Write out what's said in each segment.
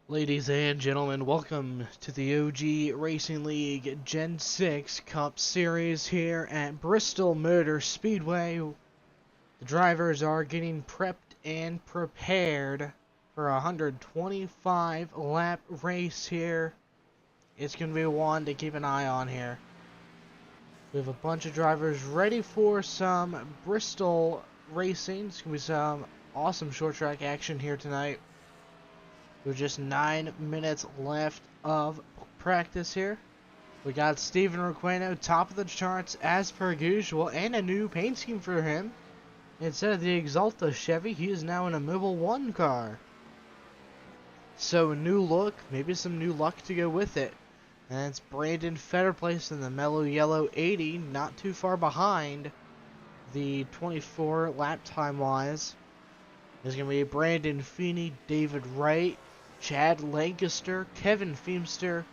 Ladies and gentlemen, welcome to the OG Racing League Gen 6 Cup Series here at Bristol Motor Speedway. The drivers are getting prepped and prepared for a 125 lap race here. It's going to be one to keep an eye on here. We have a bunch of drivers ready for some Bristol racing. It's going to be some awesome short track action here tonight. With just 9 minutes left of practice here. We got Steven Requeno, top of the charts as per usual, and a new paint scheme for him. Instead of the Exalta Chevy, he is now in a Mobile 1 car. So a new look, maybe some new luck to go with it. And it's Brandon Fetterplace in the Mellow Yellow 80, not too far behind the 24 lap time wise. There's going to be Brandon Feeney, David Wright, Chad Lancaster, Kevin Feemster,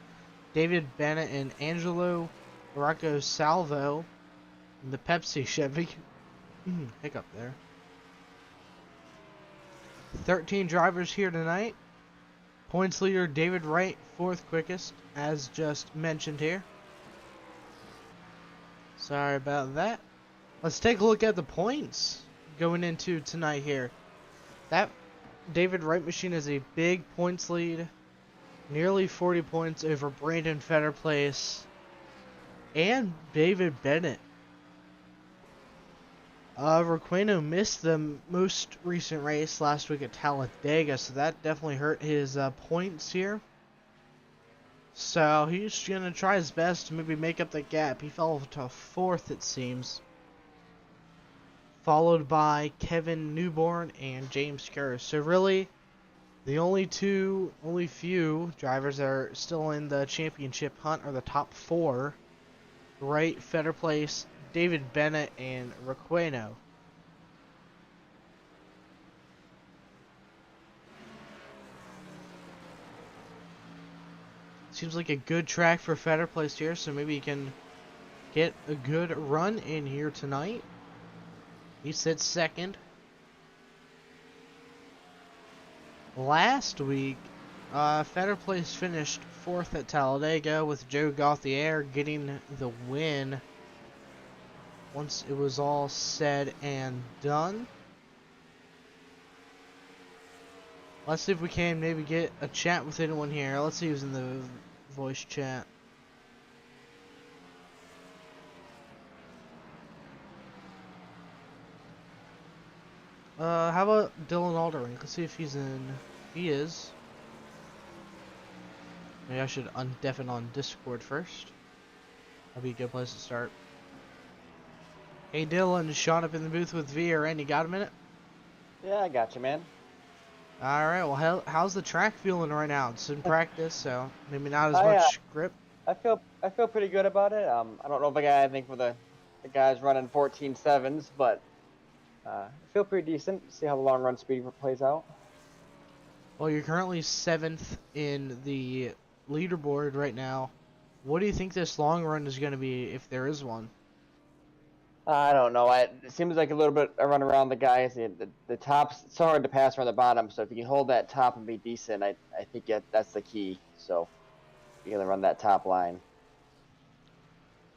David Bennett, and Angelo Rocco Salvo in the Pepsi Chevy. Hiccup there. 13 drivers here tonight. Points leader David Wright, 4th quickest, as just mentioned here. Sorry about that. Let's take a look at the points going into tonight here. That David Wright machine has a big points lead, nearly 40 points over Brandon Fetterplace and David Bennett. Requeno missed the most recent race last week at Talladega, so that definitely hurt his points here. So he's going to try his best to maybe make up the gap. He fell to 4th, it seems. Followed by Kevin Newborn and James Kerr. So really, the only few drivers that are still in the championship hunt are the top 4. Wright, Fetterplace, David Bennett, and Requeno. Seems like a good track for Fetterplace here, so maybe he can get a good run in here tonight. He sits 2nd. Last week, Fetterplace finished 4th at Talladega with Joe Gauthier getting the win once it was all said and done. Let's see if we can maybe get a chat with anyone here. Let's see who's in the voice chat. How about Dylan Aldering? Let's see if he's in. He is. Maybe I should undeafen on Discord first. That'd be a good place to start. Hey Dylan, Sean up in the booth with VRN. You got a minute? Yeah, I got you, man. Alright, well, how's the track feeling right now? It's in practice, so maybe not as much grip. I feel pretty good about it. I don't know if I got anything for the guys running 14.7s, but I feel pretty decent. See how the long run speed plays out. Well, you're currently 7th in the leaderboard right now. What do you think this long run is going to be, if there is one? I don't know. It seems like a little bit I run around the guys. The top's so hard to pass around the bottom. So if you can hold that top and be decent, I think that's the key. So you're gonna run that top line.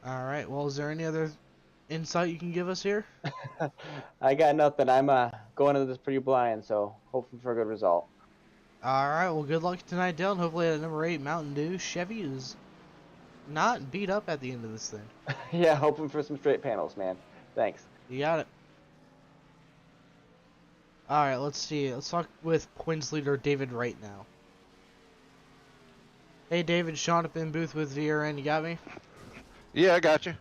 All right. Well, is there any other insight you can give us here? I got nothing. I'm going into this pretty blind, so hoping for a good result. All right. Well, good luck tonight, Dylan. Hopefully, that number 8 Mountain Dew Chevy is not beat up at the end of this thing. Yeah, hoping for some straight panels, man. Thanks. You got it. All right. Let's see. Let's talk with points leader David Wright now. Hey, David. Sean up in booth with VRN. You got me? Yeah, I got you.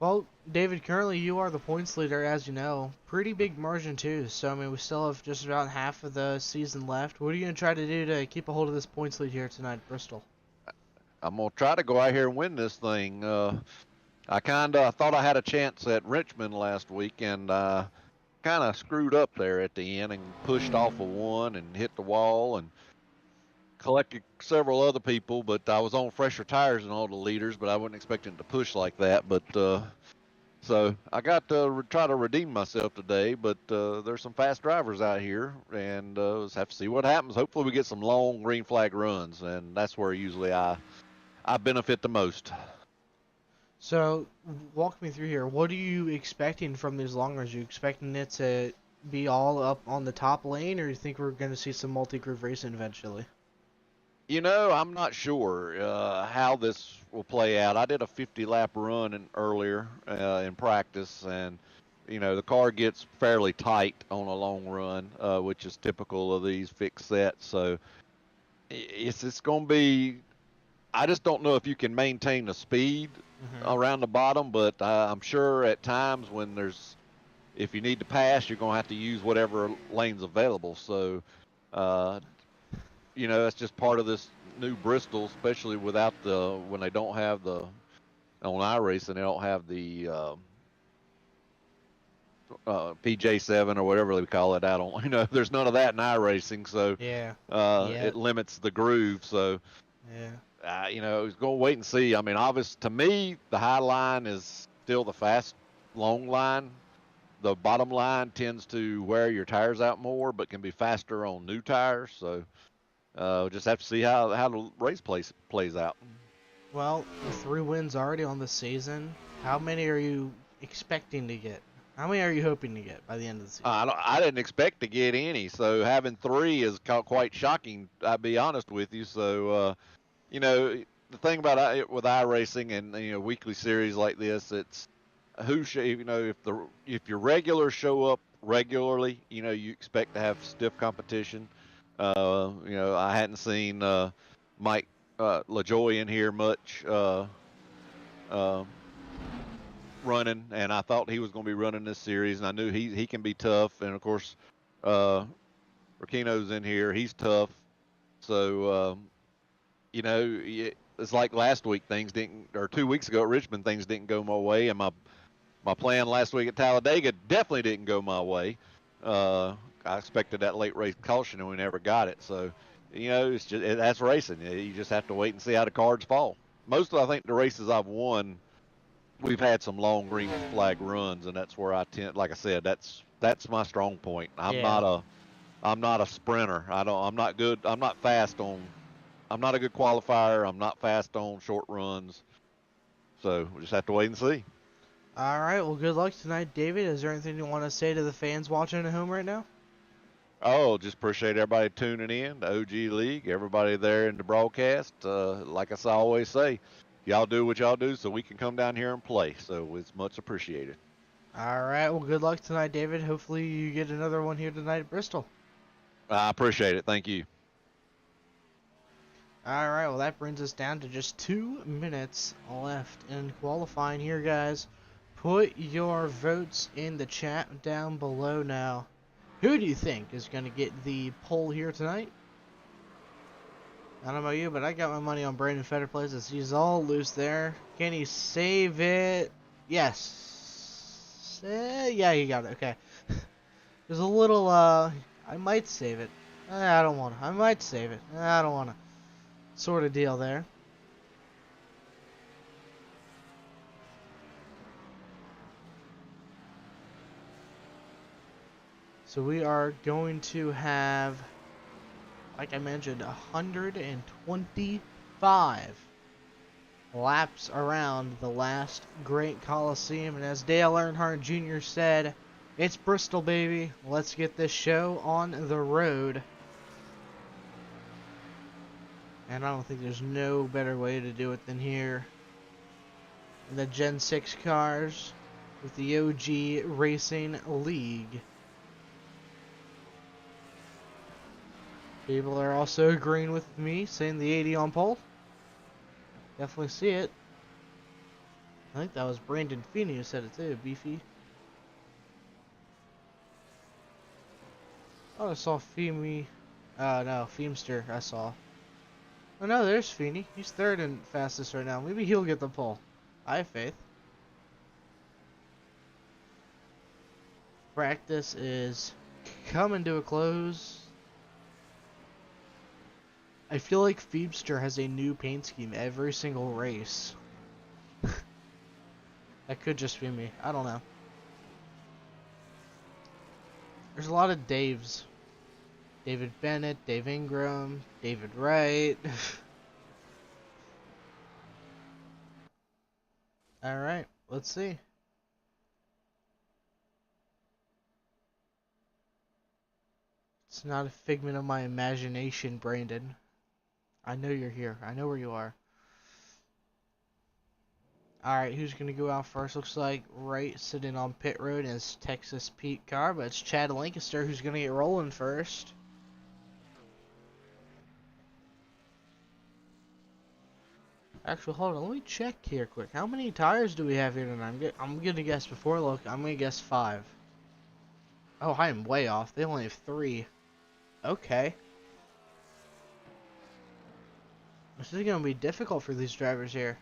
Well, David, currently you are the points leader, as you know. Pretty big margin, too. So, I mean, we still have just about half of the season left. What are you going to try to do to keep a hold of this points lead here tonight at Bristol? I'm going to try to go out here and win this thing. I kind of thought I had a chance at Richmond last week and kind of screwed up there at the end and pushed off of one and hit the wall and collected several other people, but I was on fresher tires than all the leaders, but I wasn't expecting to push like that. But So I got to try to redeem myself today, but there's some fast drivers out here, and just have to see what happens. Hopefully, we get some long green flag runs, and that's where usually I benefit the most. So, walk me through here. What are you expecting from these long runs? Are you expecting it to be all up on the top lane, or you think we're going to see some multi-groove racing eventually? I'm not sure how this will play out. I did a 50 lap run earlier in practice, and the car gets fairly tight on a long run, which is typical of these fixed sets. So it's going to be. I just don't know if you can maintain the speed around the bottom, but I'm sure at times if you need to pass, you're going to have to use whatever lane's available. So. Uh, that's just part of this new Bristol, especially when they don't have on iRacing, they don't have the PJ7 or whatever they call it. I don't, there's none of that in iRacing, so Yeah. it limits the groove. So, Yeah. it's going to wait and see. I mean, obviously, to me, the high line is still the fast, long line. The bottom line tends to wear your tires out more, but can be faster on new tires. So, we'll just have to see how the race plays out. Well, with 3 wins already on the season, how many are you expecting to get? How many are you hoping to get by the end of the season? I didn't expect to get any, so having 3 is quite shocking. I'll be honest with you. So, the thing about it with iRacing and weekly series like this, it's if your regulars show up regularly, you expect to have stiff competition. I hadn't seen Mike LaJoy in here much running, and I thought he was going to be running this series, and I knew he can be tough. And of course, Rakino's in here; he's tough. So it's like last week or 2 weeks ago at Richmond, things didn't go my way, and my plan last week at Talladega definitely didn't go my way. I expected that late race caution, and we never got it. So, that's racing. You just have to wait and see how the cards fall. Most of, I think, the races I've won, we've had some long green flag runs, and that's where I tend. Like I said, that's my strong point. I'm not a sprinter. I'm not good. I'm not fast on. I'm not a good qualifier. I'm not fast on short runs. So we just have to wait and see. All right. Well, good luck tonight, David. Is there anything you want to say to the fans watching at home right now? Oh, just appreciate everybody tuning in, the OG League, everybody there in the broadcast. Like I always say, y'all do what y'all do so we can come down here and play. So it's much appreciated. All right. Well, good luck tonight, David. Hopefully you get another one here tonight at Bristol. I appreciate it. Thank you. All right. Well, that brings us down to just 2 minutes left in qualifying here, guys. Put your votes in the chat down below now. Who do you think is going to get the pole here tonight? I don't know about you, but I got my money on Brandon Fetterplace. He's all loose there. Can he save it? Yes. Yeah, he got it. Okay. There's a little, I might save it. I don't want to. I might save it. I don't want to. Sort of deal there. So we are going to have, like I mentioned, 125 laps around the last Great Coliseum. And as Dale Earnhardt Jr. said, it's Bristol, baby. Let's get this show on the road. And I don't think there's no better way to do it than here in the Gen 6 cars with the OG Racing League. People are also agreeing with me, saying the 80 on pole. Definitely see it. I think that was Brandon Feeney who said it too, Beefy. Oh, I saw Feeney. No, Feemster, I saw. Oh no, there's Feeney. He's third and fastest right now. Maybe he'll get the pole. I have faith. Practice is coming to a close. I feel like Feebster has a new paint scheme every single race. That could just be me. I don't know. There's a lot of Daves. David Bennett, Dave Ingram, David Wright. Alright, let's see. It's not a figment of my imagination, Brandon. I know you're here. I know where you are. Alright, who's going to go out first? Looks like Wright sitting on pit road in his Texas Pete car, but it's Chad Lancaster who's going to get rolling first. Actually, hold on. Let me check here quick. How many tires do we have here tonight? I'm going to guess before look. I'm going to guess 5. Oh, I am way off. They only have 3. Okay. This is going to be difficult for these drivers here.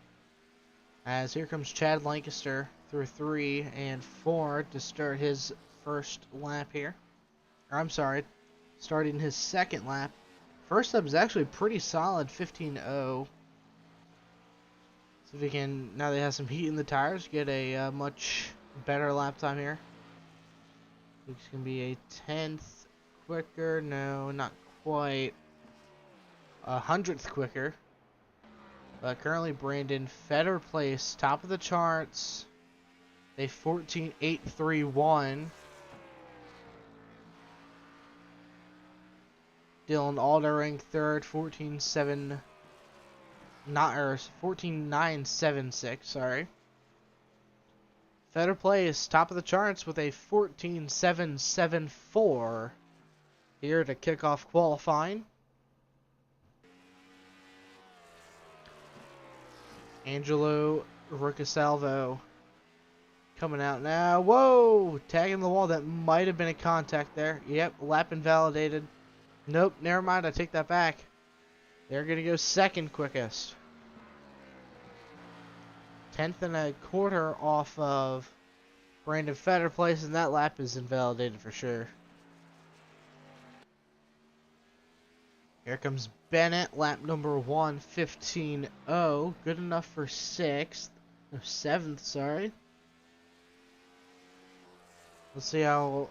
As here comes Chad Lancaster through 3 and 4 to start his first lap here. Or I'm sorry, starting his second lap. First lap is actually pretty solid, 15.0. So if we can, now they have some heat in the tires, get a much better lap time here. It's going to be a 10th quicker. No, not quite. 100th quicker. Currently, Brandon Fetter placed top of the charts. A 14.831. Dylan Aldering third, 14.7. Not 14.976. Sorry. Fetter placed top of the charts with a 14.774 here to kick off qualifying. Angelo Riccasalvo coming out now. Whoa! Tagging the wall. That might have been a contact there. Yep, lap invalidated. Nope, never mind. I take that back. They're going to go second quickest. 10th and a quarter off of Brandon Fetter place, and that lap is invalidated for sure. Here comes Bennett, lap number 1:15.0. Good enough for 6th. No, 7th, sorry. Let's see how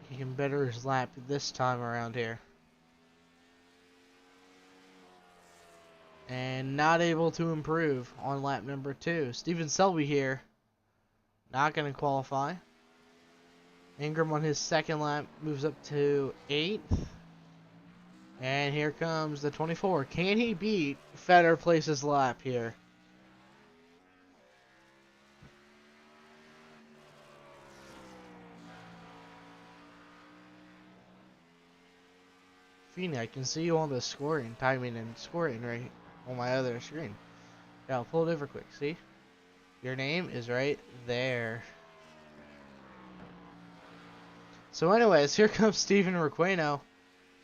he can better his lap this time around here. And not able to improve on lap number 2. Steven Selby here. Not going to qualify. Ingram on his second lap moves up to 8th. And here comes the 24. Can he beat Fetter place's lap here? Feeney, I can see you on the scoring, timing and scoring right on my other screen. Yeah, I'll pull it over quick, see? Your name is right there. So anyways, here comes Steven Requeno.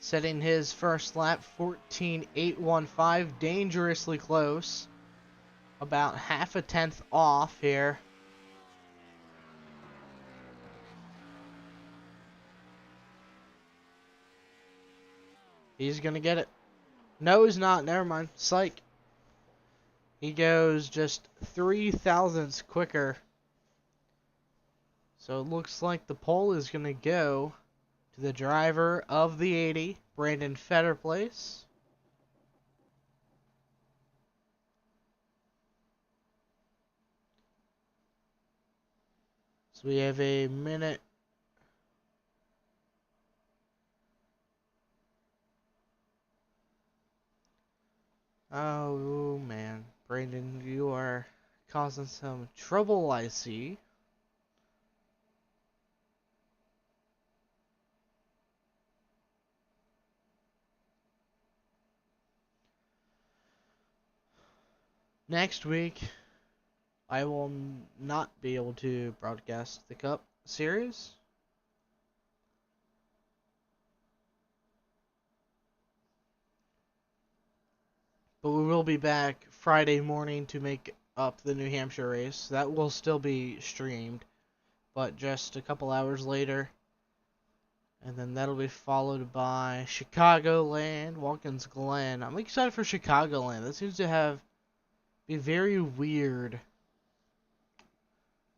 Setting his first lap, 14.815, dangerously close. About half a tenth off here. He's going to get it. No, he's not. Never mind. Psych. He goes just 3 thousandths quicker. So it looks like the pole is going to go to the driver of the 80, Brandon Fetter place. So we have a minute. Oh man, Brandon, you are causing some trouble, I see. Next week, I will not be able to broadcast the Cup Series. But we will be back Friday morning to make up the New Hampshire race. That will still be streamed, but just a couple hours later. And then that'll be followed by Chicagoland, Watkins Glen. I'm excited for Chicagoland. That seems to be very weird.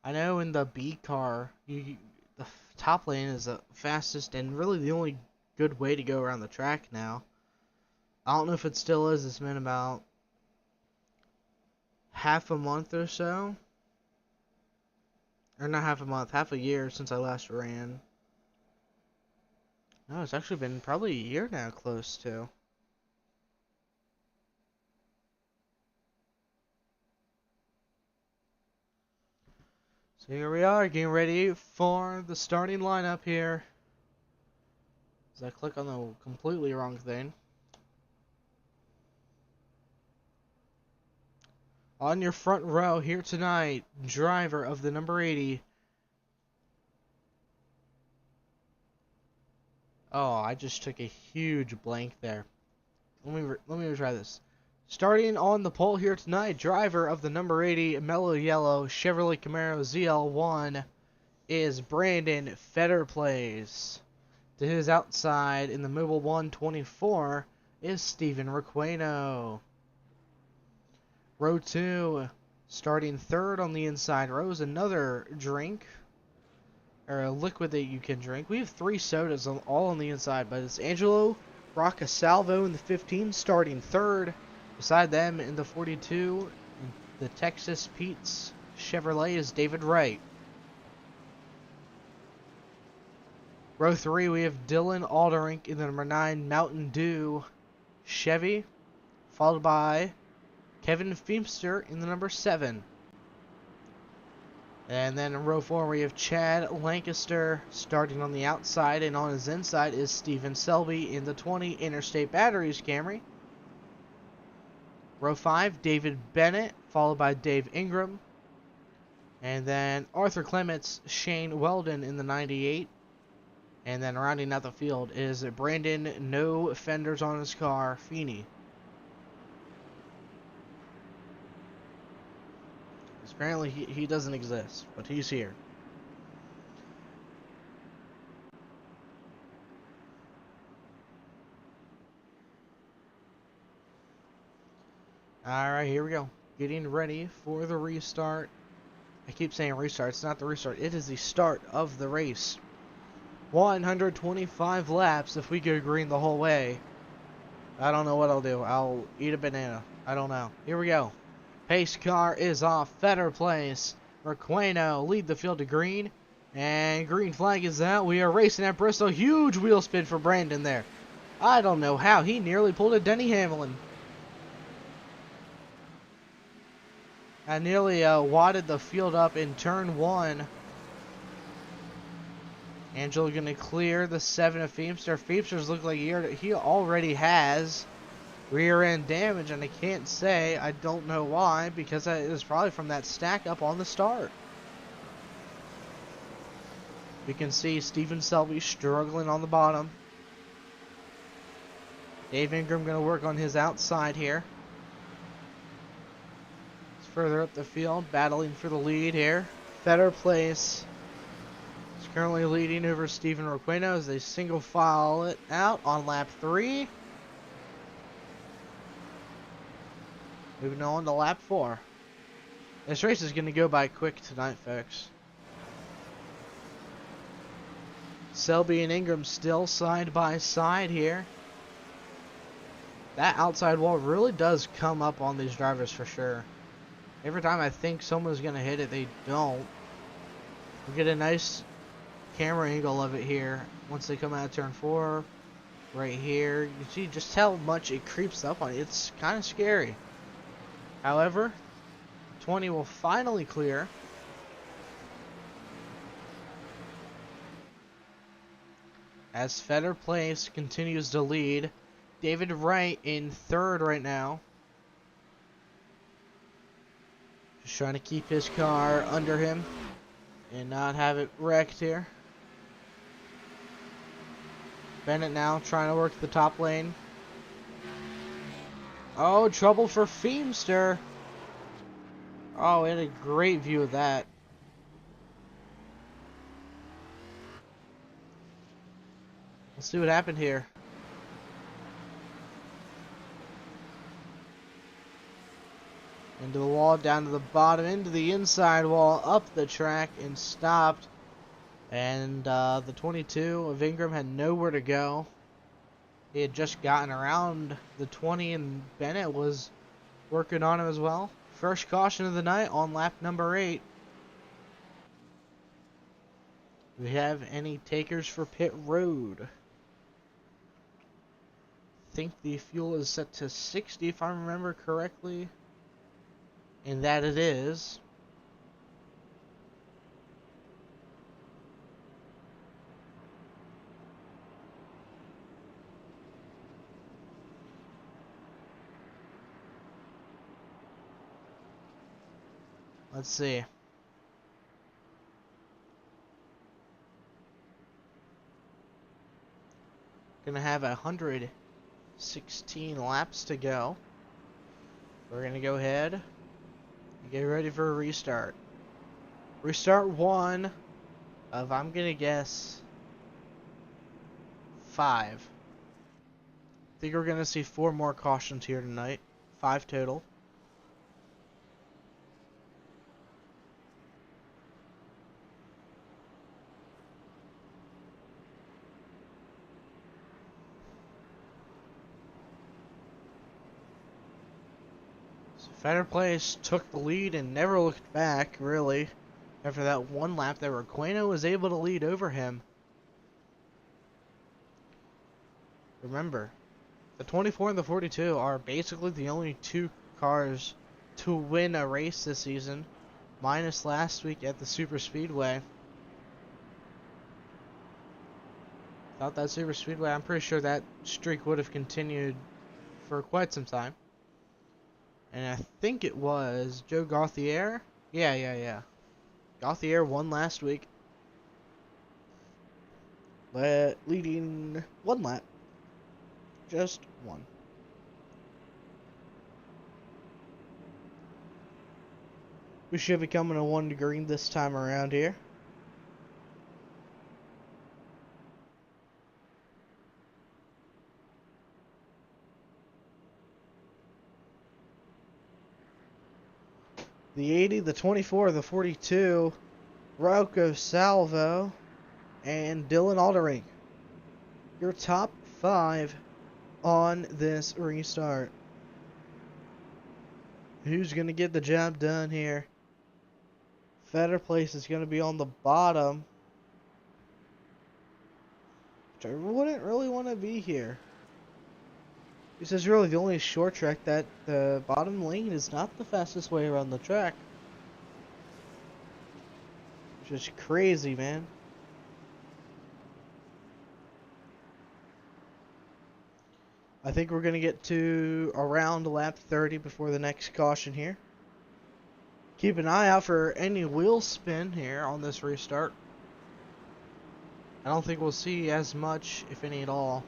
I know in the B car, the top lane is the fastest and really the only good way to go around the track now. I don't know if it still is. It's been about half a month or so. Or not half a month, half a year since I last ran. No, it's actually been probably a year now, close to. So here we are, getting ready for the starting lineup here. As I click on the completely wrong thing. On your front row here tonight, driver of the number 80. Oh, I just took a huge blank there. Let me retry this. Starting on the pole here tonight, driver of the number 80 Mellow Yellow Chevrolet Camaro ZL1 is Brandon Fetterplace. To his outside in the Mobile 124 is Steven Requeno. Row 2, starting third on the inside row is another drink, or a liquid that you can drink. We have 3 sodas all on the inside, but it's Angelo Roccasalvo in the 15, starting third. Beside them in the 42, the Texas Pete's Chevrolet is David Wright. Row 3, we have Dylan Alderink in the number 9 Mountain Dew Chevy, followed by Kevin Feemster in the number 7. And then in row 4, we have Chad Lancaster starting on the outside, and on his inside is Stephen Selby in the 20 Interstate Batteries Camry. Row 5, David Bennett, followed by Dave Ingram. And then Arthur Clements, Shane Weldon in the 98. And then rounding out the field is Brandon, no fenders on his car, Feeney. Apparently he doesn't exist, but he's here. Alright, here we go. Getting ready for the restart. I keep saying restart. It's not the restart. It is the start of the race. 125 laps if we go green the whole way. I don't know what I'll do. I'll eat a banana. I don't know. Here we go. Pace car is off. Fetterplace. Requeno lead the field to green. And green flag is out. We are racing at Bristol. Huge wheel spin for Brandon there. I don't know how. He nearly pulled a Denny Hamlin. I nearly wadded the field up in turn 1. Angelo going to clear the 7 of Feemster. Feemster's look like he already has rear end damage, and I can't say, I don't know why, because it was probably from that stack up on the start. We can see Stephen Selby struggling on the bottom. Dave Ingram going to work on his outside here. It's further up the field, battling for the lead here. Fetterplace is currently leading over Stephen Requeno as they single file it out on lap 3. Moving on to lap 4. This race is going to go by quick tonight, folks. Selby and Ingram still side by side here. That outside wall really does come up on these drivers for sure. Every time I think someone's going to hit it, they don't. We get a nice camera angle of it here once they come out of turn 4. Right here. You can see just how much it creeps up on it. It's kind of scary. However, 20 will finally clear. As Fetterplace continues to lead. David Wright in third right now. Just trying to keep his car under him and not have it wrecked here. Bennett now trying to work the top lane. Oh, trouble for Feemster. Oh, we had a great view of that. Let's see what happened here. And into the wall, down to the bottom, into the inside wall, up the track, and stopped. And the 22 of Ingram had nowhere to go. He had just gotten around the 20, and Bennett was working on him as well. First caution of the night on lap number 8. Do we have any takers for pit road? I think the fuel is set to 60 if I remember correctly. And that it is. Let's see. Gonna have 116 laps to go. We're gonna go ahead and get ready for a restart. Restart 1 of, I'm gonna guess, 5. I think we're gonna see 4 more cautions here tonight. 5 total. Better Place took the lead and never looked back, really. After that one lap there, Requeno was able to lead over him. Remember, the 24 and the 42 are basically the only 2 cars to win a race this season, minus last week at the Super Speedway. Without that Super Speedway, I'm pretty sure that streak would have continued for quite some time. And I think it was Joe Gauthier. Yeah. Gauthier won last week. Leading 1 lap. Just 1. We should be coming to 1 to green this time around here. The 80, the 24, the 42, Rocco Salvo, and Dylan Aldering. Your top 5 on this restart. Who's going to get the job done here? Better Place is going to be on the bottom, which I wouldn't really want to be here. This is really the only short track that the bottom lane is not the fastest way around the track. Which is crazy, man. I think we're going to get to around lap 30 before the next caution here. Keep an eye out for any wheel spin here on this restart. I don't think we'll see as much, if any at all.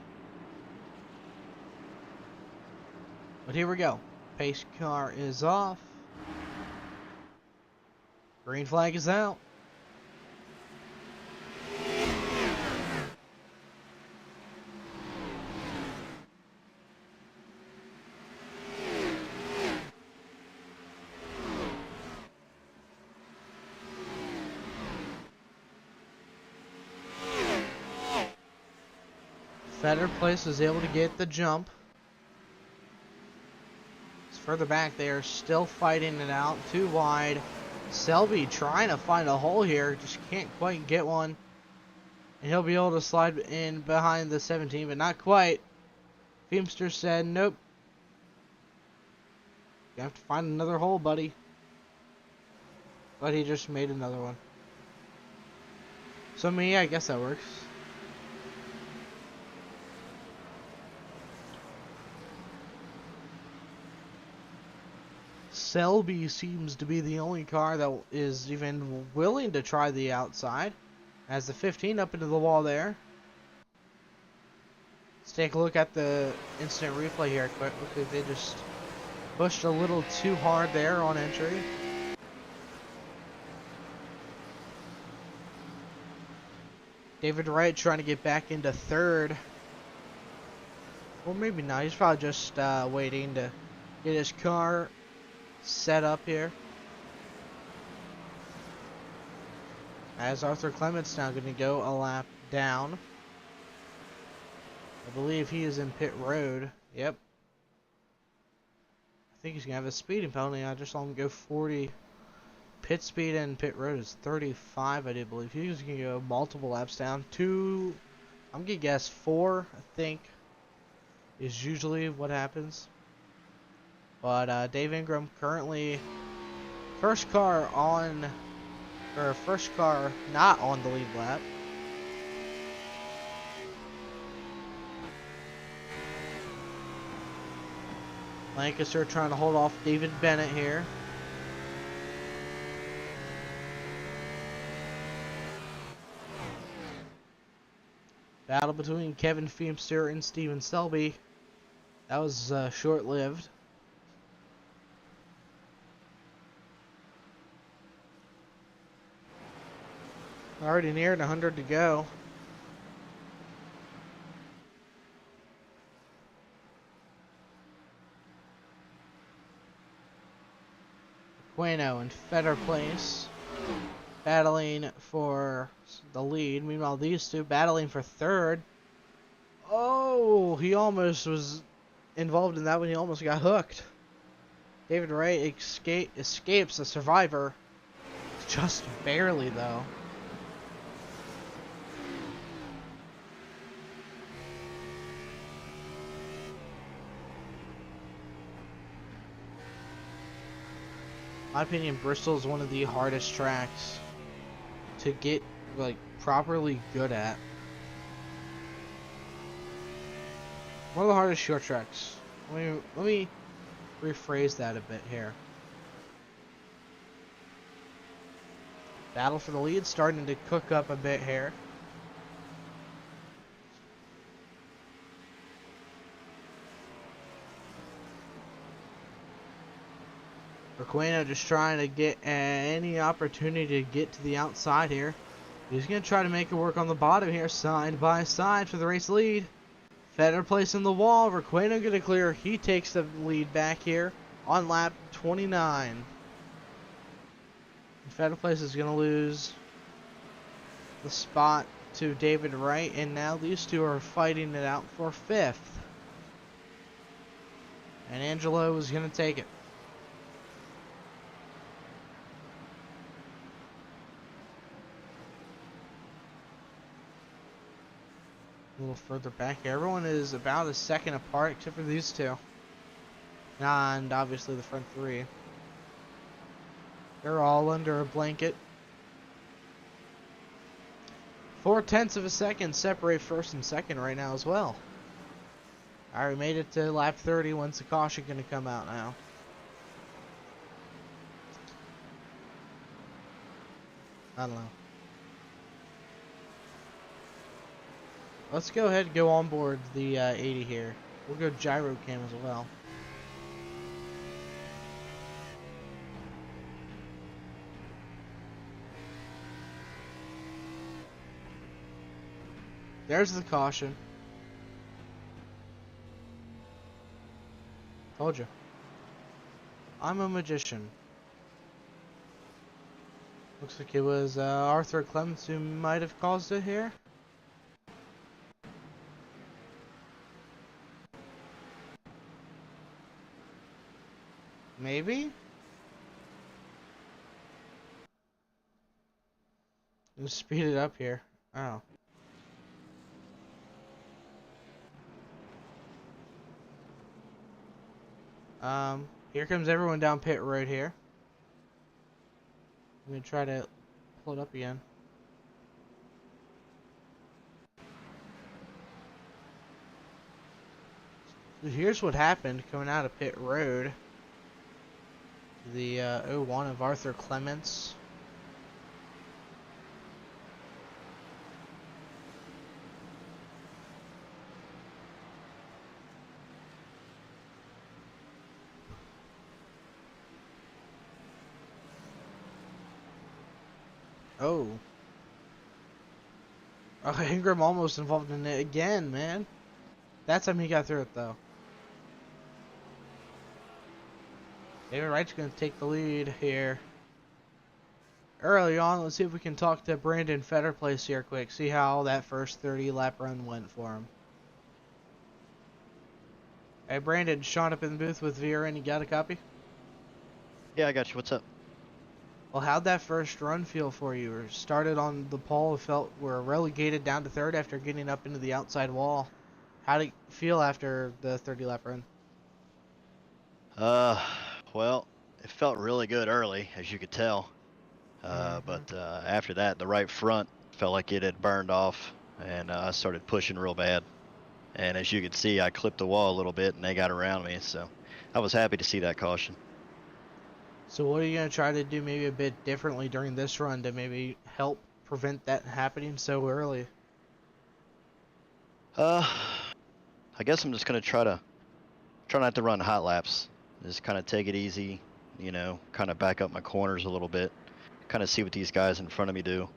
But here we go. Pace car is off. Green flag is out. Better Place is able to get the jump. Further back, they are still fighting it out. Too wide. Selby trying to find a hole here. Just can't quite get one. And he'll be able to slide in behind the 17, but not quite. Feemster said, nope. You have to find another hole, buddy. But he just made another one. So, me, I guess that works. Selby seems to be the only car that is even willing to try the outside. Has the 15 up into the wall there. Let's take a look at the instant replay here quickly. They just pushed a little too hard there on entry. David Wright trying to get back into 3rd. Or maybe not. He's probably just waiting to get his car set up here. As Arthur Clements now going to go a lap down. I believe he is in pit road. Yep. I think he's going to have a speeding penalty. I just saw him go 40. Pit speed and pit road is 35, I do believe. He's going to go multiple laps down. I'm going to guess 4, I think, is usually what happens. But Dave Ingram currently first car not on the lead lap. Lancaster trying to hold off David Bennett here. Battle between Kevin Feemster and Steven Selby. That was short-lived. Already neared 100 to go. Bueno in Fetter place, battling for the lead. Meanwhile, these two battling for third. Oh, he almost was involved in that one. He almost got hooked. David Wright escapes a survivor. Just barely, though. In my opinion, Bristol is one of the hardest tracks to get like properly good at. One of the hardest short tracks. Let me rephrase that a bit here. Battle for the lead starting to cook up a bit here. Requeno just trying to get any opportunity to get to the outside here. He's going to try to make it work on the bottom here, side by side for the race lead. Fetter placing the wall. Requeno going to clear. He takes the lead back here on lap 29. Fetter place is going to lose the spot to David Wright, and now these two are fighting it out for 5th. And Angelo is going to take it. A little further back. Everyone is about a second apart except for these two. And obviously the front three. They're all under a blanket. 0.4 of a second separate first and second right now as well. Alright, we made it to lap 30. When's the caution going to come out now? I don't know. Let's go ahead and go on board the 80 here. We'll go gyro cam as well. There's the caution. Told you. I'm a magician. Looks like it was Arthur Clements who might have caused it here. Maybe? Let's speed it up here. Oh. Here comes everyone down pit road here. I'm gonna try to pull it up again. So here's what happened coming out of pit road. The 01 of Arthur Clements. Oh. Oh, Ingram almost involved in it again, man. That time he got through it, though. David Wright's going to take the lead here. Early on, let's see if we can talk to Brandon Fetterplace here quick. See how that first 30 lap run went for him. Hey Brandon, Sean up in the booth with VRN, you got a copy? Yeah, I got you. What's up? Well, how'd that first run feel for you? Or started on the pole, felt were relegated down to third after getting up into the outside wall. How did it feel after the 30 lap run? Well, it felt really good early, as you could tell. But after that, the right front felt like it had burned off, and I started pushing real bad. And as you could see, I clipped the wall a little bit, and they got around me. So I was happy to see that caution. So what are you going to try to do maybe a bit differently during this run to maybe help prevent that happening so early? I guess I'm just gonna try not to run hot laps. Just kind of take it easy, you know, kind of back up my corners a little bit, kind of see what these guys in front of me do,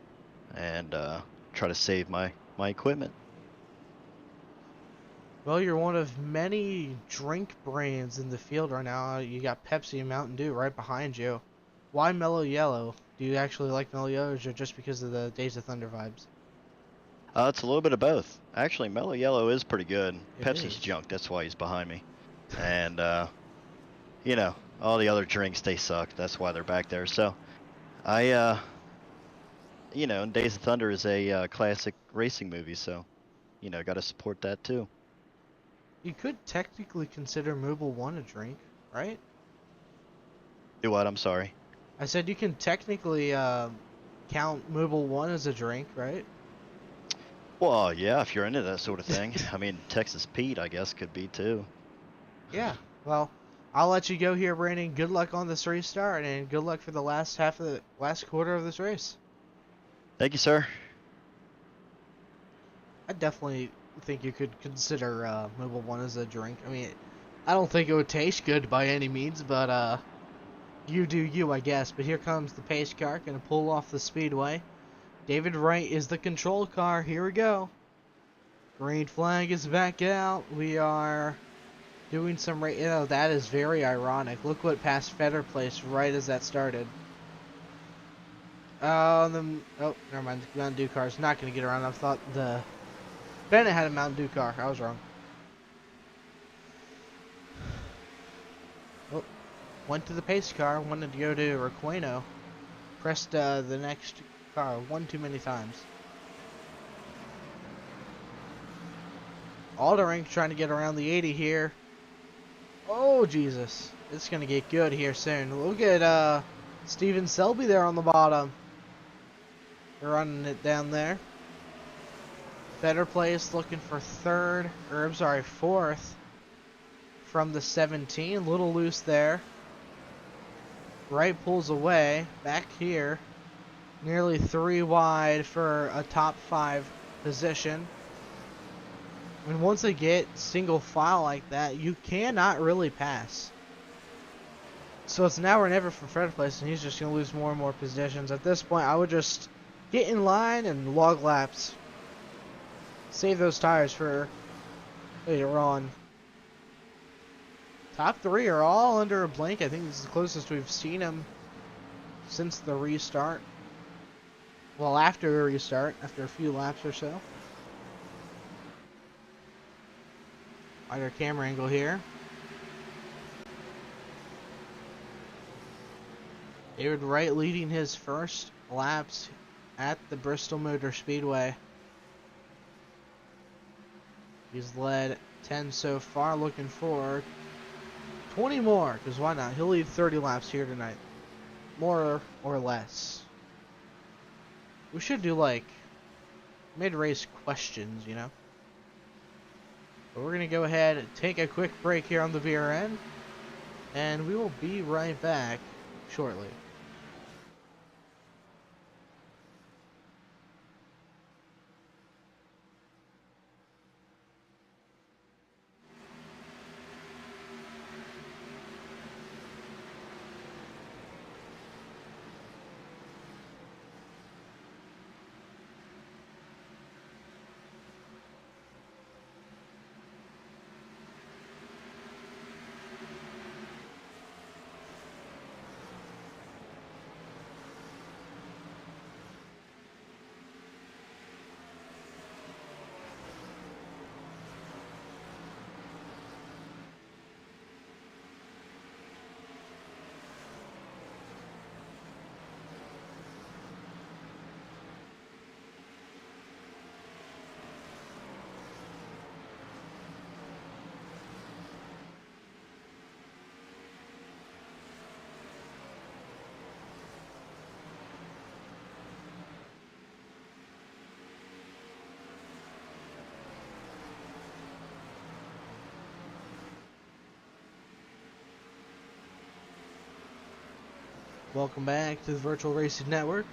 and try to save my equipment. Well, you're one of many drink brands in the field right now. You got Pepsi and Mountain Dew right behind you. Why Mellow Yellow? Do you actually like Mellow Yellow, or is it just because of the Days of Thunder vibes? It's a little bit of both. Actually, Mellow Yellow is pretty good. It Pepsi's is. junk. That's why he's behind me. And you know, all the other drinks, they suck. That's why they're back there. So I you know, and Days of Thunder is a classic racing movie, so you know, got to support that too. You could technically consider Mooble 1 a drink, right? Do what? I'm sorry. I said you can technically count Mooble 1 as a drink, right? Well, yeah, if you're into that sort of thing. I mean, Texas Pete, I guess, could be too. Yeah. Well, I'll let you go here, Brandon. Good luck on this restart, and good luck for the last quarter of this race. Thank you, sir. I definitely think you could consider Mooble 1 as a drink. I mean, I don't think it would taste good by any means, but you do you, I guess. But here comes the pace car, gonna pull off the speedway. David Wright is the control car. Here we go. Green flag is back out. We are doing some you know, that is very ironic. Look what passed Fetter Place right as that started. Oh, never mind. The Mountain Dew car is not going to get around. I thought the Bennett had a Mountain Dew car. I was wrong. Oh, went to the pace car. Wanted to go to Requeno. Pressed the next car one too many times. Alderink trying to get around the 80 here. Oh, Jesus. It's going to get good here soon. Look at Steven Selby there on the bottom. They're running it down there. Better place looking for fourth from the 17. A little loose there. Wright pulls away. Back here. Nearly 3 wide for a top 5 position. And once they get single file like that, you cannot really pass. So it's now or never for Fred Place, and he's just going to lose more and more positions. At this point, I would just get in line and log laps. Save those tires for later on. Top 3 are all under a blank. I think this is the closest we've seen them since the restart. Well, after the restart, after a few laps or so. Wider camera angle here. David Wright leading his first laps at the Bristol Motor Speedway. He's led 10 so far, looking for 20 more, because why not? He'll lead 30 laps here tonight. More or less. We should do like mid-race questions, you know? But we're going to go ahead and take a quick break here on the VRN, and we will be right back shortly. Welcome back to the Virtual Racing Network,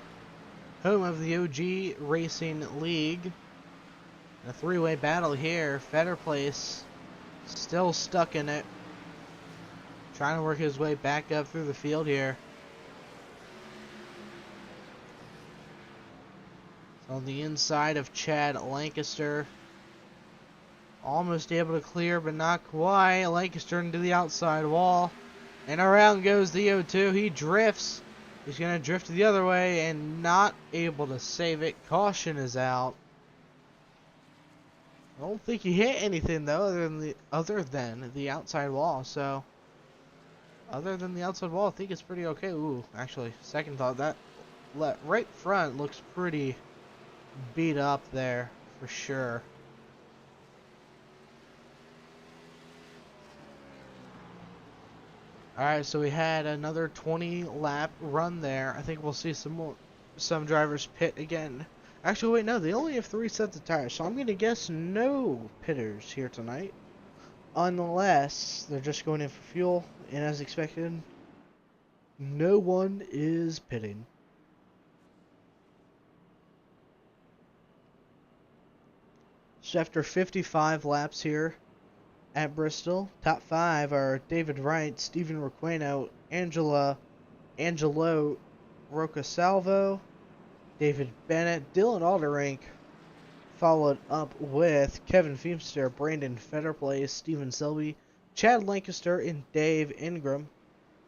home of the OG Racing League. A three-way battle here. Fetter Place still stuck in it, trying to work his way back up through the field here. On the inside of Chad Lancaster, almost able to clear, but not quite. Lancaster into the outside wall, and around goes the O2. He drifts. He's going to drift the other way and not able to save it. Caution is out. I don't think he hit anything though, other than the outside wall. So, other than the outside wall, I think it's pretty okay. Ooh, actually, second thought, that right front looks pretty beat up there for sure. Alright, so we had another 20 lap run there. I think we'll see some drivers pit again. Actually, wait, no, they only have 3 sets of tires, so I'm going to guess no pitters here tonight. Unless they're just going in for fuel, and as expected, no one is pitting. So after 55 laps here at Bristol, top 5 are David Wright, Stephen Requeno, Angelo Rocasalvo, David Bennett, Dylan Alderink, followed up with Kevin Feemster, Brandon Fetterplace, Stephen Selby, Chad Lancaster, and Dave Ingram,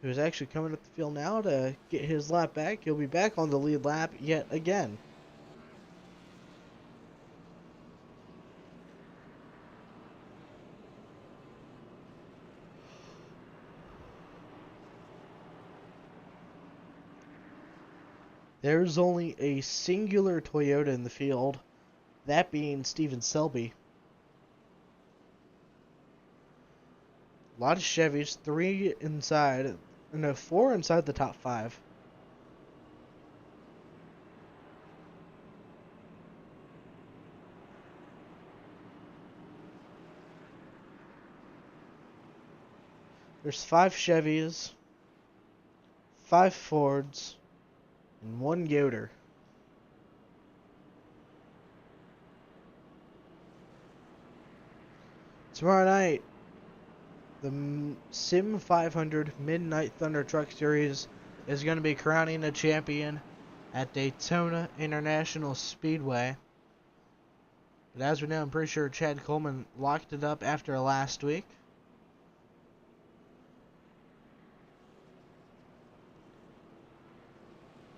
who is actually coming up the field now to get his lap back. He'll be back on the lead lap yet again. There's only a singular Toyota in the field, that being Stephen Selby. A lot of Chevys, 4 inside the top 5. There's 5 Chevys, 5 Fords, and 1 Yoder. Tomorrow night, the Sim 500 Midnight Thunder Truck Series is going to be crowning a champion at Daytona International Speedway. But as we know, I'm pretty sure Chad Coleman locked it up after last week.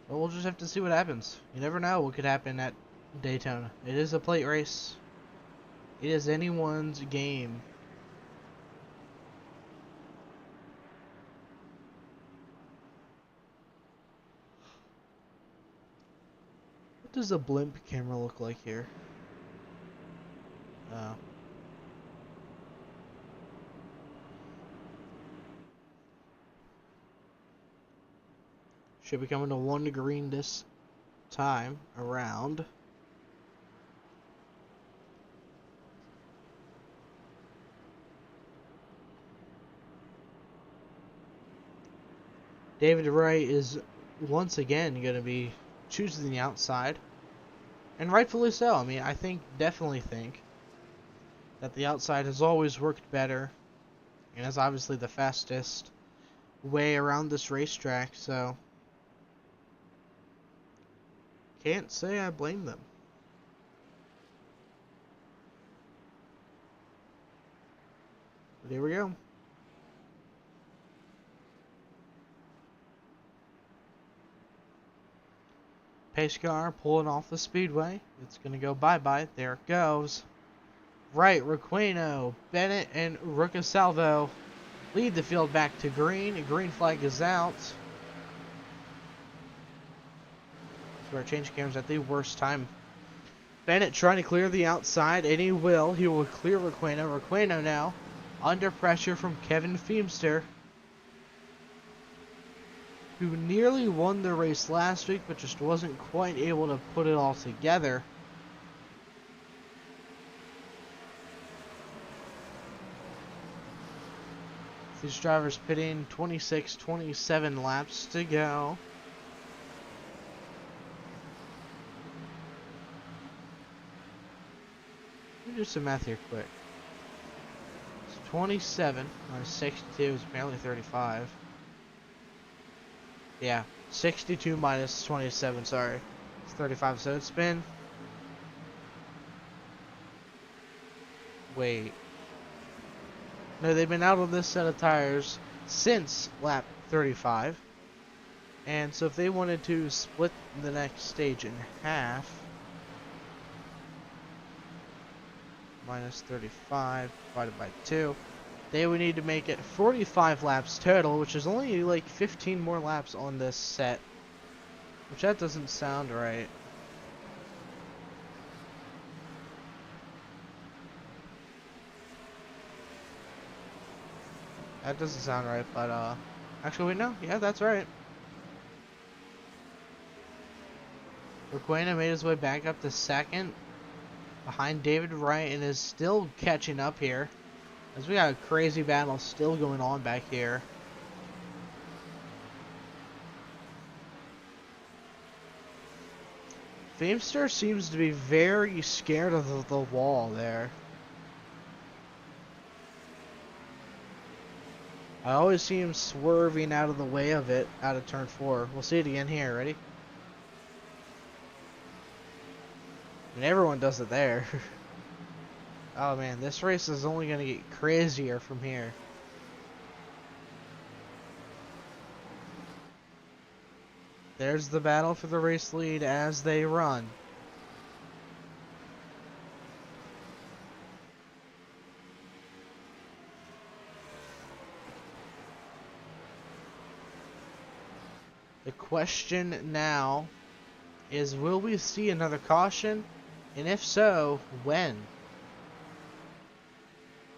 But we'll just have to see what happens. You never know what could happen at Daytona. It is a plate race. It is anyone's game. What does a blimp camera look like here? Oh. Should be coming to 1 green this time around. David Wright is once again going to be choosing the outside. And rightfully so. I mean, definitely think that the outside has always worked better. And is obviously the fastest way around this racetrack, so can't say I blame them. But here we go. Pace car pulling off the speedway. It's going to go bye-bye. There it goes. Wright, Requeno, Bennett, and Rocasalvo lead the field back to green. A green flag is out. So we're changing cameras at the worst time. Bennett trying to clear the outside, and he will. He will clear Requeno. Requeno now under pressure from Kevin Feemster, who nearly won the race last week, but just wasn't quite able to put it all together. These drivers pitting 26, 27 laps to go. Let me do some math here quick. It's 27 minus 62 is apparently 35. Yeah, 62 minus 27, sorry. It's 35, so it's been... Wait. No, they've been out on this set of tires since lap 35. And so if they wanted to split the next stage in half, minus 35 divided by 2, they would need to make it 45 laps total, which is only like 15 more laps on this set, which that doesn't sound right. That doesn't sound right, but actually wait, no, yeah, that's right. Requena made his way back up to second behind David Wright and is still catching up here, as we got a crazy battle still going on back here. Famester seems to be very scared of the wall there. I always see him swerving out of the way of it, out of turn 4. We'll see it again here, ready? And everyone does it there. Oh man, this race is only going to get crazier from here. There's the battle for the race lead as they run. The question now is, will we see another caution? And if so, when?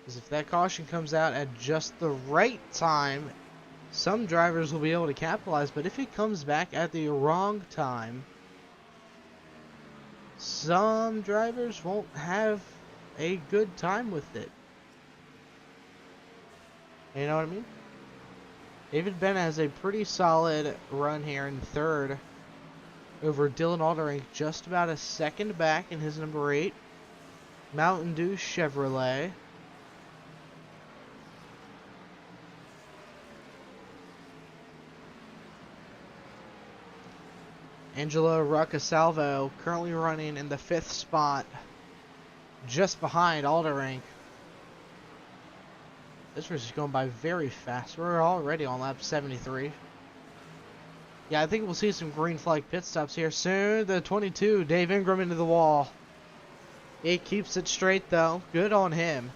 Because if that caution comes out at just the right time, some drivers will be able to capitalize. But if it comes back at the wrong time, some drivers won't have a good time with it. You know what I mean? David Bennett has a pretty solid run here in third over Dylan Aldering, just about a second back in his number 8 Mountain Dew Chevrolet. Angelo Roccasalvo currently running in the 5th spot, just behind Aldering. This race is going by very fast. We're already on lap 73. Yeah, I think we'll see some green flag pit stops here soon. The 22, Dave Ingram into the wall. He keeps it straight though. Good on him.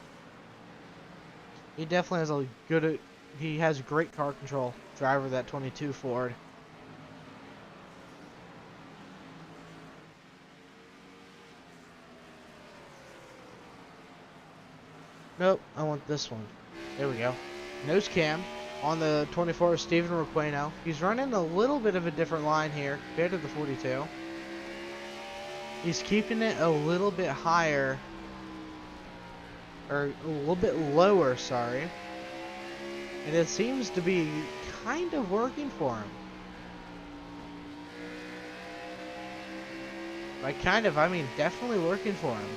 He definitely has a good, he has great car control. Driver of that 22 Ford. Nope, I want this one. There we go. Nose cam on the 24, Steven Requeno. He's running a little bit of a different line here compared to the 42. He's keeping it a little bit higher, or a little bit lower, sorry. And it seems to be kind of working for him. By kind of, I mean definitely working for him.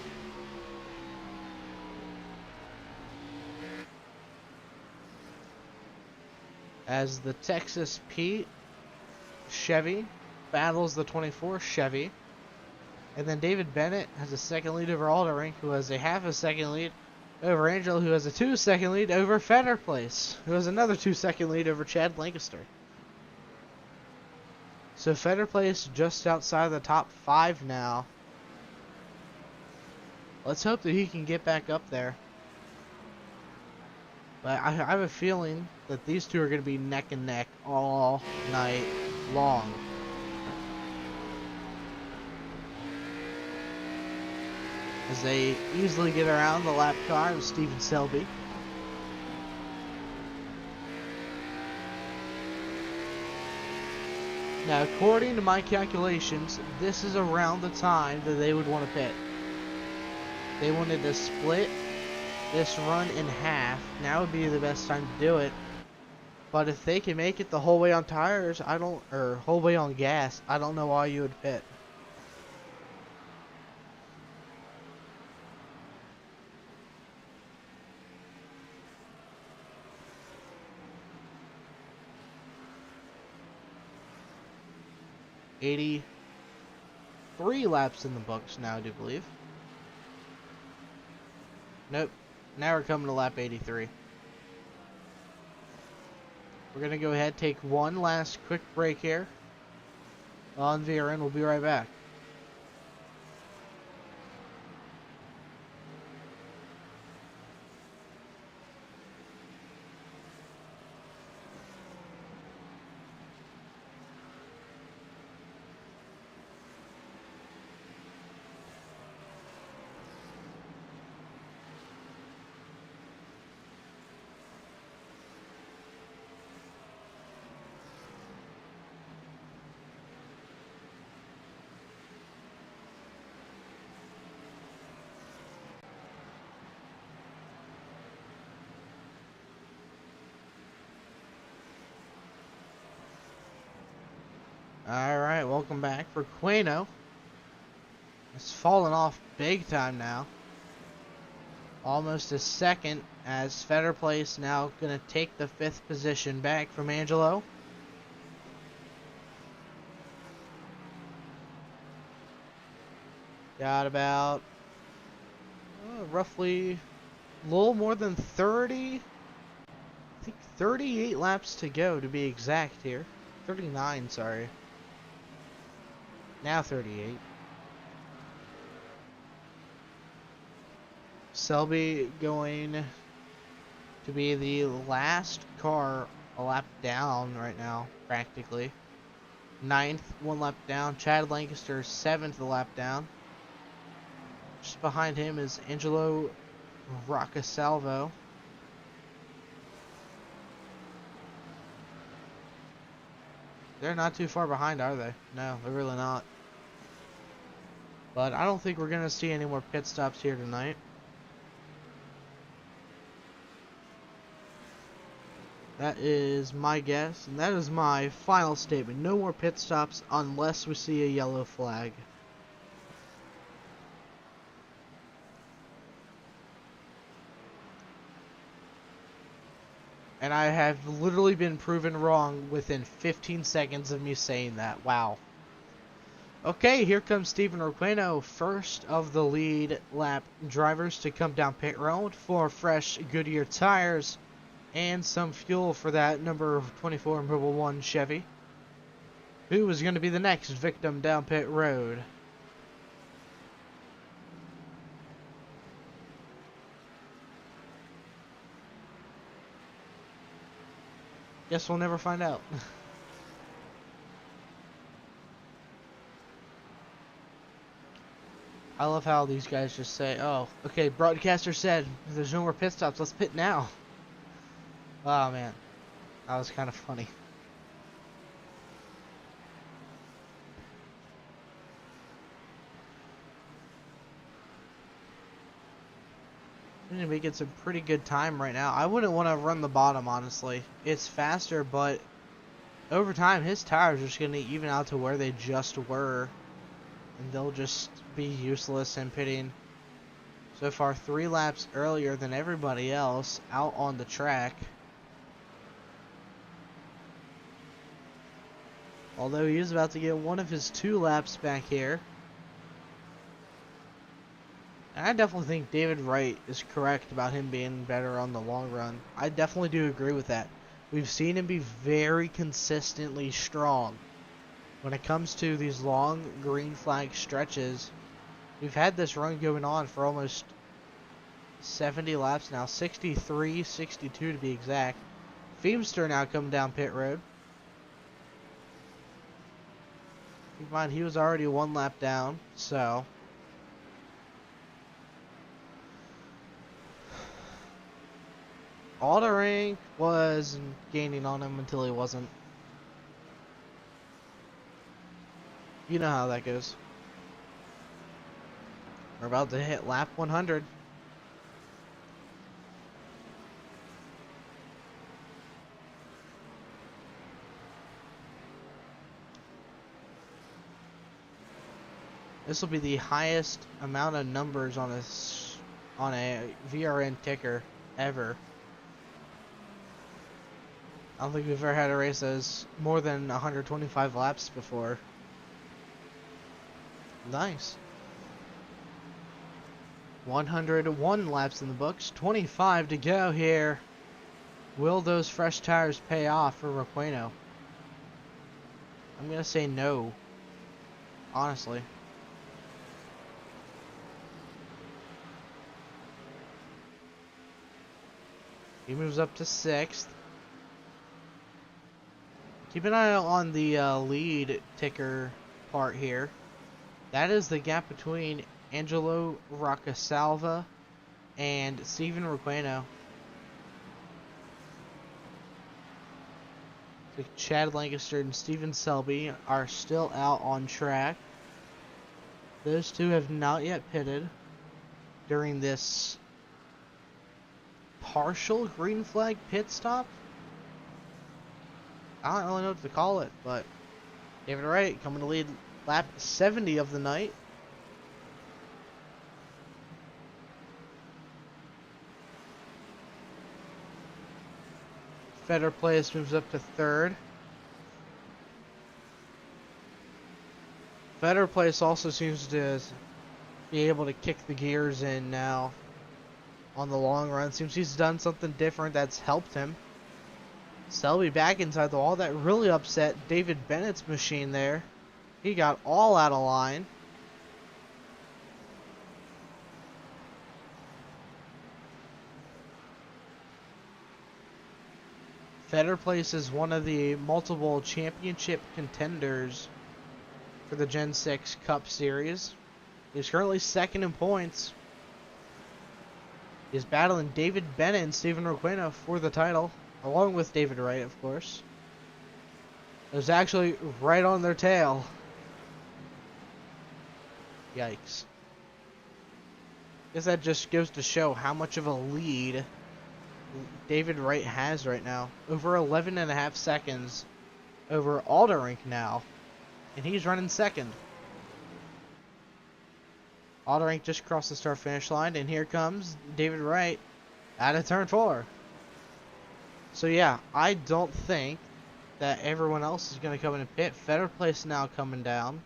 As the Texas Pete Chevy battles the 24 Chevy. And then David Bennett has a second lead over Aldering, who has a half a second lead over Angel, who has a 2-second lead over Feder Place, who has another 2-second lead over Chad Lancaster. So Feder Place just outside the top 5 now. Let's hope that he can get back up there. But I have a feeling that these two are going to be neck and neck all night long. As they easily get around the lap car of Stephen Selby. Now, according to my calculations, this is around the time that they would want to pit. They wanted to split this run in half, now would be the best time to do it. But if they can make it the whole way on tires, or whole way on gas, I don't know why you would pit. $83 laps in the books now, I do believe. Nope. Now we're coming to lap 83. We're going to go ahead, take one last quick break here on VRN. We'll be right back. Alright, welcome back for Quano. It's fallen off big time now. Almost a second as Fetter Place now going to take the 5th position back from Angelo. Got about roughly a little more than 30, I think 38 laps to go to be exact here. 39, sorry. Now 38. Selby going to be the last car a lap down right now, practically. 9th, 1 lap down. Chad Lancaster, 7th, a lap down. Just behind him is Angelo Roccasalvo. They're not too far behind, are they? No, they're really not. But I don't think we're going to see any more pit stops here tonight. That is my guess, and that is my final statement. No more pit stops unless we see a yellow flag. And I have literally been proven wrong within 15 seconds of me saying that. Wow. Okay, here comes Stephen Requeno, first of the lead lap drivers to come down pit road for fresh Goodyear tires and some fuel for that number 24 Mobile 1 Chevy, who is going to be the next victim down pit road. Guess we'll never find out. I love how these guys just say, oh, okay, broadcaster said if there's no more pit stops, let's pit now. Oh, man. That was kind of funny. We're going to be getting some pretty good time right now. I wouldn't want to run the bottom, honestly. It's faster, but over time, his tires are just going to even out to where they just were. And they'll just be useless in pitting. So far, 3 laps earlier than everybody else out on the track. Although he is about to get one of his 2 laps back here. And I definitely think David Wright is correct about him being better on the long run. I definitely do agree with that. We've seen him be very consistently strong. When it comes to these long green flag stretches, we've had this run going on for almost 70 laps now. 63, 62 to be exact. Feemster now coming down pit road. Keep in mind, he was already 1 lap down, so Aldering was gaining on him until he wasn't. You know how that goes. We're about to hit lap 100. This will be the highest amount of numbers on a VRN ticker ever. I don't think we've ever had a race that's more than 125 laps before. Nice. 101 laps in the books, 25 to go here. Will those fresh tires pay off for Requeno? I'm going to say no, honestly. He moves up to 6th. Keep an eye on the lead ticker part here. That is the gap between Angelo Roccasalva and Steven Requeno. So Chad Lancaster and Steven Selby are still out on track. Those two have not yet pitted during this partial green flag pit stop. I don't really know what to call it, but David Wright coming to lead lap 70 of the night. Feder Place moves up to 3rd. Feder Place also seems to be able to kick the gears in now on the long run. Seems he's done something different that's helped him. Selby back inside the wall. That really upset David Bennett's machine there. He got all out of line. Feder Place is one of the multiple championship contenders for the Gen 6 Cup Series. He's currently 2nd in points. He's battling David Bennett and Steven Requeno for the title, along with David Wright, of course. It was actually right on their tail. Yikes. Guess that just goes to show how much of a lead David Wright has right now. Over 11.5 seconds over Alderink now. And he's running 2nd. Alderink just crossed the start finish line, and here comes David Wright out of turn 4. So yeah, I don't think that everyone else is going to come in and pit. Feder Place now coming down.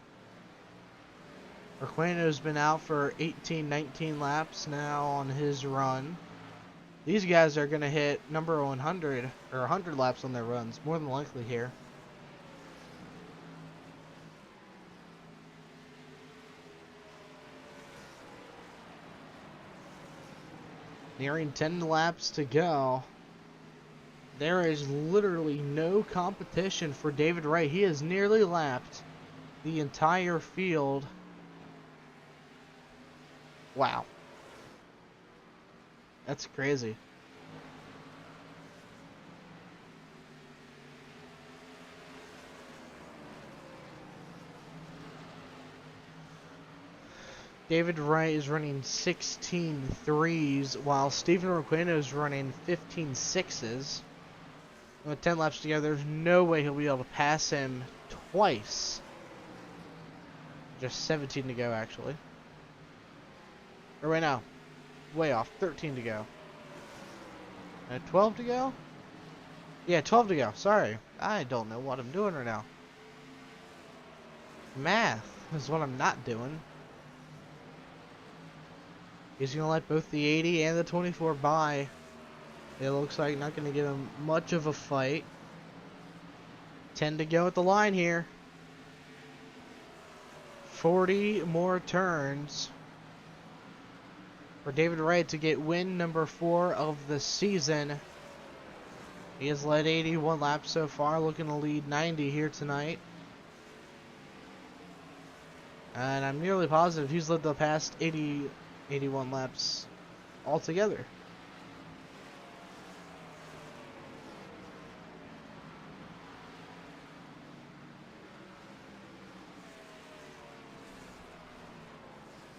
Requeno's been out for 18, 19 laps now on his run. These guys are going to hit number 100 or 100 laps on their runs, more than likely here. Nearing 10 laps to go. There is literally no competition for David Wright. He has nearly lapped the entire field. Wow. That's crazy. David Wright is running 16 threes, while Steven Requeno is running 15 sixes. With 10 laps to go, there's no way he'll be able to pass him twice. Just 17 to go, actually. Or right now, way off. 13 to go. 12 to go? Yeah, 12 to go. Sorry. I don't know what I'm doing right now. Math is what I'm not doing. He's going to let both the 80 and the 24 by. It looks like not going to give him much of a fight. 10 to go at the line here. 40 more turns for David Wright to get win number 4 of the season. He has led 81 laps so far, looking to lead 90 here tonight. And I'm nearly positive he's led the past 81 laps altogether.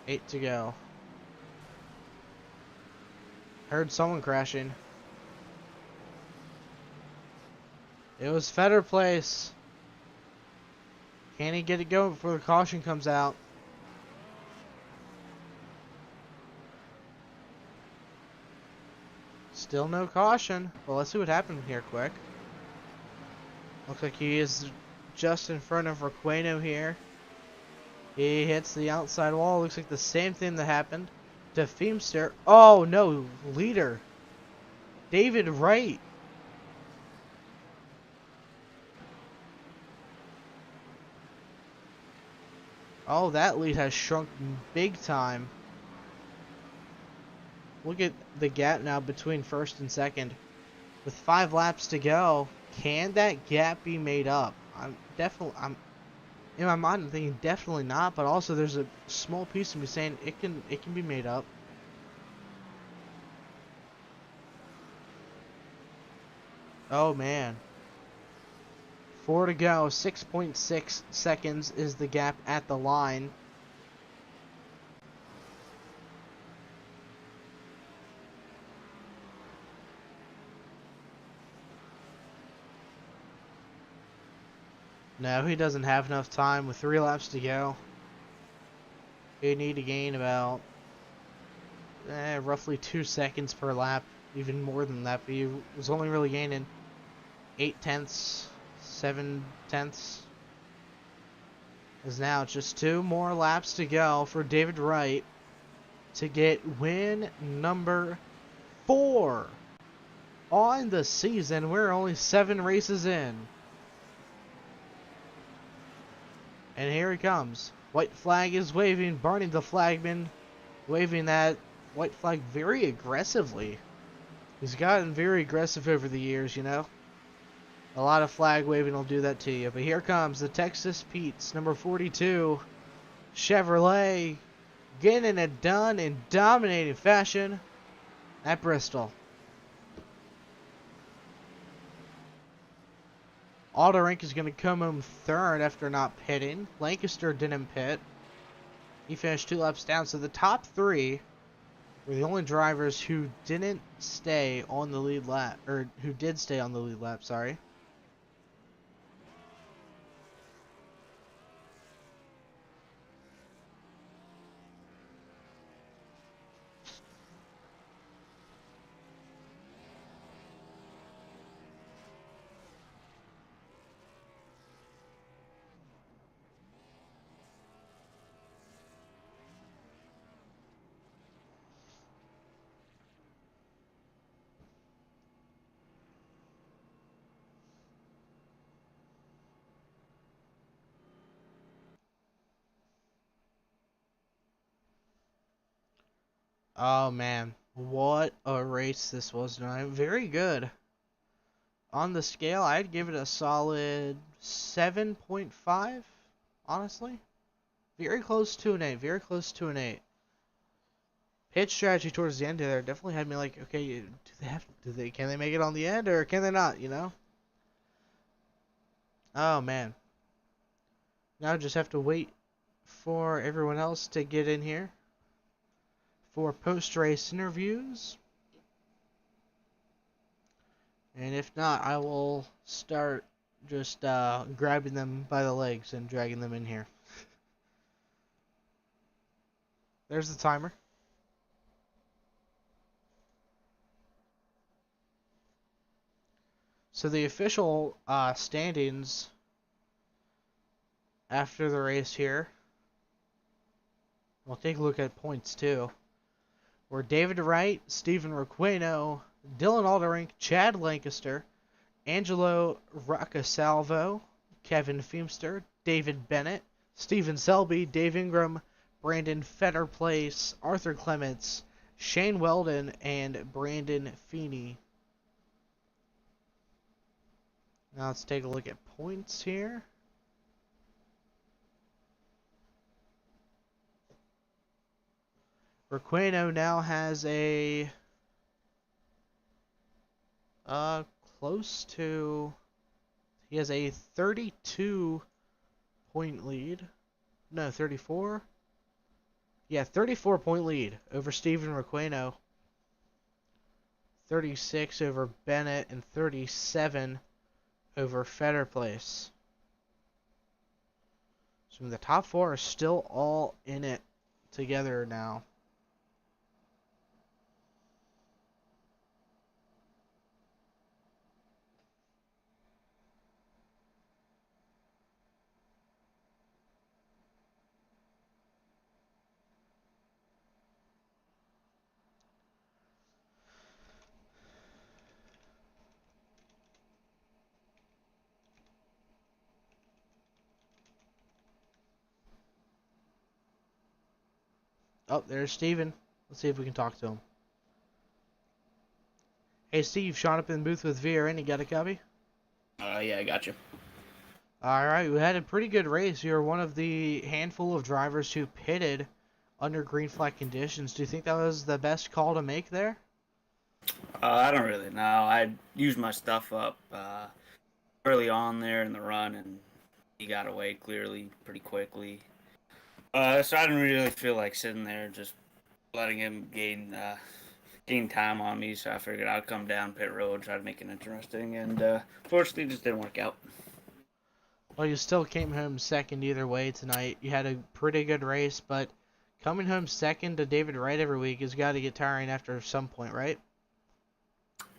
Eight to go. Heard someone crashing. It was Feder Place. Can he get it going before the caution comes out? Still no caution. Well, let's see what happened here quick. Looks like he is just in front of Requeno here. He hits the outside wall. Looks like the same thing that happened to Feemster. Oh, no. Leader. David Wright. Oh, that lead has shrunk big time. Look at the gap now between first and second. With 5 laps to go, can that gap be made up? I'm in my mind I'm thinking definitely not, but also there's a small piece of me saying it can be made up. Oh man. 4 to go, 6.6 seconds is the gap at the line. No, he doesn't have enough time with 3 laps to go. He'd need to gain about roughly 2 seconds per lap, even more than that, but he was only really gaining 8 tenths, 7 tenths. As now it's just 2 more laps to go for David Wright to get win number 4 on the season. We're only 7 races in. And here he comes. White flag is waving. Barney the flagman waving that white flag very aggressively. He's gotten very aggressive over the years, you know. A lot of flag waving will do that to you. But here comes the Texas Pete's number 42 Chevrolet getting it done in dominating fashion at Bristol. Alderink is going to come home third after not pitting. Lancaster didn't pit. He finished 2 laps down. So the top 3 were the only drivers who didn't stay on the lead lap, or who did stay on the lead lap, sorry. Oh man, what a race this was tonight. Very good. On the scale, I'd give it a solid 7.5, honestly. Very close to an 8, very close to an 8. Pitch strategy towards the end there definitely had me like, okay, can they make it on the end or can they not, you know? Oh man. Now I just have to wait for everyone else to get in here for post-race interviews. And if not, I will start just grabbing them by the legs and dragging them in here. There's the timer. So the official standings after the race here. We'll take a look at points too. Were David Wright, Stephen Requeno, Dylan Alderink, Chad Lancaster, Angelo Roccasalvo, Kevin Feemster, David Bennett, Stephen Selby, Dave Ingram, Brandon Fetterplace, Arthur Clements, Shane Weldon, and Brandon Feeney. Now let's take a look at points here. Requeno now has a he has a 32 point lead. No, 34. Yeah, 34 point lead over Stephen Requeno. 36 over Bennett and 37 over Fetterplace. So the top 4 are still all in it together now. Oh, there's Steven. Let's see if we can talk to him. Hey, Steve, Sean up in the booth with VRN. You got a copy? Yeah, I got you. Alright, we had a pretty good race. You were one of the handful of drivers who pitted under green flag conditions. Do you think that was the best call to make there? I don't really know. I used my stuff up early on there in the run, and he got away clearly pretty quickly. So I didn't really feel like sitting there just letting him gain time on me. So I figured I'd come down pit road, try to make it interesting, and fortunately, it just didn't work out. Well, you still came home second either way tonight. You had a pretty good race, but coming home second to David Wright every week has got to get tiring after some point, right?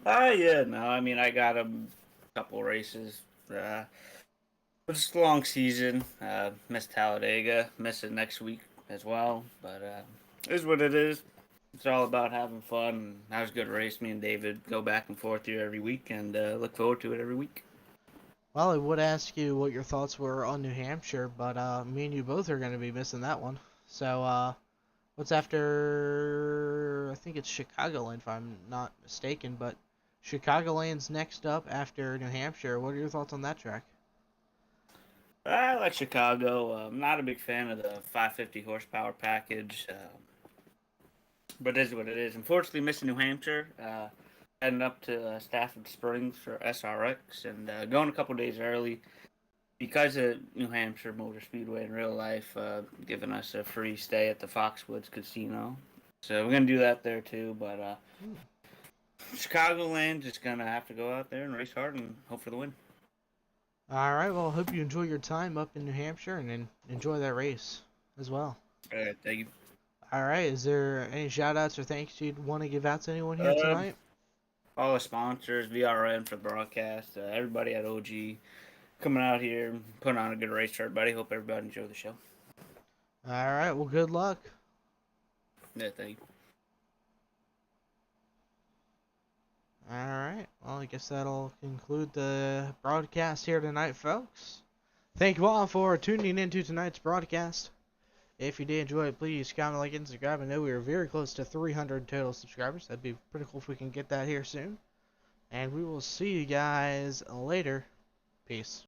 Yeah, no, I mean, I got him a couple races. It's a long season. Missed Talladega. Miss it next week as well. But it is what it is. It's all about having fun. That was a good race. Me and David go back and forth here every week, and look forward to it every week. Well, I would ask you what your thoughts were on New Hampshire, but me and you both are going to be missing that one. So, what's after? I think it's Chicagoland, if I'm not mistaken. But Chicagoland's next up after New Hampshire. What are your thoughts on that track? I like Chicago. I'm not a big fan of the 550 horsepower package, but it is what it is. Unfortunately, missing New Hampshire. Heading up to Stafford Springs for SRX and going a couple days early because of New Hampshire Motor Speedway in real life, giving us a free stay at the Foxwoods Casino. So we're going to do that there too, but Chicagoland just going to have to go out there and race hard and hope for the win. All right. Well, I hope you enjoy your time up in New Hampshire and enjoy that race as well. All right, thank you. All right. Is there any shout-outs or thanks you'd want to give out to anyone here tonight? All the sponsors, VRN for the broadcast, everybody at OG coming out here, putting on a good race for everybody. Hope everybody enjoy the show. All right. Well, good luck. Yeah, thank you. All right. Well, I guess that'll conclude the broadcast here tonight, folks. Thank you all for tuning into tonight's broadcast. If you did enjoy it, please comment, like, and subscribe. I know we are very close to 300 total subscribers. That'd be pretty cool if we can get that here soon. And we will see you guys later. Peace.